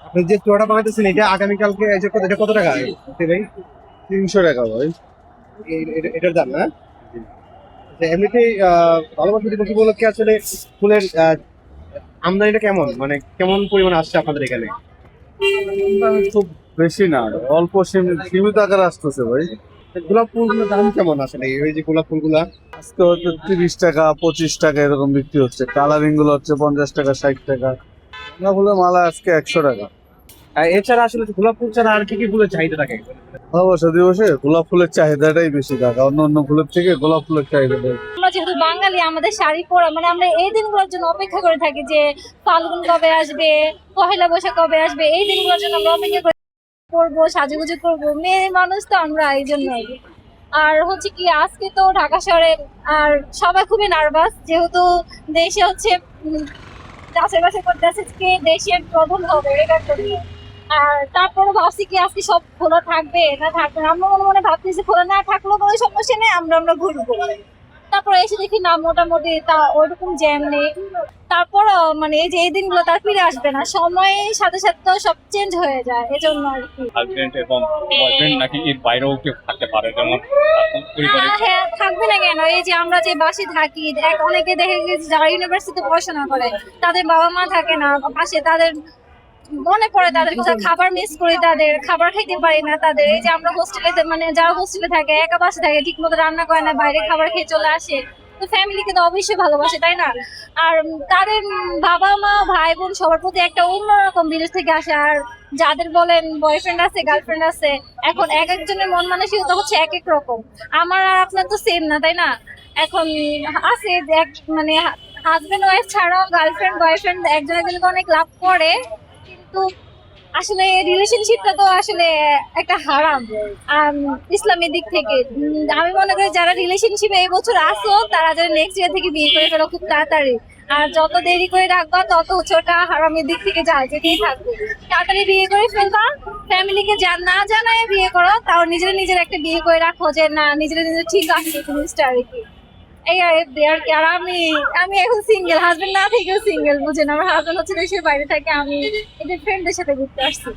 আপনি যে চুয়াটা বানাইতেছেন এটা আগামীকালকে এই যে এটা কত টাকা ভাই? 300 টাকা ভাই। এটার দাম না? আচ্ছা, এমনিতেই ভালোবাসা দিবস উপলক্ষে আসলে ফুলের আমদানিটা কেমন, মানে কেমন পরিমাণ আসছে আপনাদের এখানে? খুব বেশি না, অল্প সীমিত আকারে আসতেছে ভাই। গোলাপ ফুলগুলোর দাম কেমন আসলে, এই যে গোলাপ ফুলগুলা? আজকে হয়তো 30 টাকা 25 টাকা এরকম বিক্রি হচ্ছে। কালারিং গুলো হচ্ছে 50 টাকা 60 টাকা। না ফুলের মালা আজকে 100 টাকা। এছাড়া আসলে গোলাপ ফুল ছাড়া আর কি কি ফুলের চাহিদা থাকে? ভালোবাসা দিবসে গোলাপ ফুলের চাহিদাটাই বেশি থাকে, অন্য অন্য ফুলের থেকে গোলাপ ফুলের চাহিদাটাই। আমরা যেহেতু বাঙালি, আমাদের শাড়ি পরা মানে আমরা এই দিনগুলোর জন্য অপেক্ষা করে থাকি যে ফাল্গুন কবে আসবে, পহেলা বৈশাখ কবে আসবে, এই দিনগুলোর জন্য আমরা অপেক্ষা করে করবো, সাজুগুজু করবো, মেয়ে মানুষ তো আমরা এই জন্য। আর হচ্ছে কি আজকে তো ঢাকা শহরে আর সবাই খুবই নার্ভাস, যেহেতু দেশে হচ্ছে যাচাই বাছাই করতেছে কে দেশের প্রধান হবে এটা করি। আর তারপরে ভাবছি কি আজকে সব খোলা থাকবে না থাকবে না, আমরা মনে মনে ভাবতেছি খোলা না থাকলেও কোনো সমস্যা নেই, আমরা ঘুরবো। তারপরে এসে দেখি না, মোটামুটি তা ওইরকম জ্যাম নেই। তারপর মানে এই যে এই দিনগুলো তার ফিরে আসবে না, সময়ের সাথে সাথে তো সব চেঞ্জ হয়ে যায়, এজন্য আর কি। হাজবেন্ড এবং বয়ফ্রেন্ড নাকি এর বাইরেও কেউ থাকতে পারে, যেমন পরিবারে। হ্যাঁ, থাকবে না কেন? এই যে আমরা যে বাসে থাকি, অনেকে দেখে গেছে যারা ইউনিভার্সিটিতে পড়াশোনা করে তাদের বাবা মা থাকে না পাশে, তাদের মনে পড়ে, তাদের কথা খাবার মিস করি, তাদের খাবার খাইতে পারি না। তাদের এই যে আমরা হোস্টেলে মানে যারা হোস্টেলে থাকে একা বাসে থাকে, ঠিক মতো রান্না করে না, বাইরে খাবার খেয়ে চলে আসে, তো ফ্যামিলিকে তো অবশ্যই ভালোবাসে, তাই না? আর তাদের বাবা মা ভাই বোন সবার প্রতি একটা অন্যরকম বিদেশ থেকে আসে। আর যাদের বলেন বয়ফ্রেন্ড আছে গার্লফ্রেন্ড আছে, এখন এক একজনের মন মানসিকতা হচ্ছে এক এক রকম। আমার আর আপনার তো সেম না, তাই না? এখন আছে যে মানে হাজবেন্ড ওয়াইফ ছাড়াও গার্লফ্রেন্ড বয়ফ্রেন্ড একজন একজনকে অনেক লাভ করে, কিন্তু আসলে রিলেশনশিপটা তো আসলে একটা হারাম ইসলামের দিক থেকে। আমি মনে করি যারা রিলেশনশিপে এই বছর আসো তারা যেন নেক্সট ইয়ার থেকে বিয়ে করে ফেলো খুব তাড়াতাড়ি। আর যত দেরি করে রাখবা তত হচ্ছে ওটা হারামের দিক থেকে যায় যেতেই থাকবে। তাড়াতাড়ি বিয়ে করে ফেলবা, ফ্যামিলিকে না জানায় বিয়ে করো, তাও নিজের নিজের একটা বিয়ে করে রাখো যে না নিজের নিজের ঠিক আছে জিনিসটা আর কি। এই আর কি। আর আমি আমি এখন সিঙ্গেল, হাজবেন্ড না থেকেও সিঙ্গেল, বুঝেন। আমার হাজবেন্ড হচ্ছে দেশের বাইরে থাকে, আমি এদের ফ্রেন্ডদের সাথে ঘুরতে আসছি।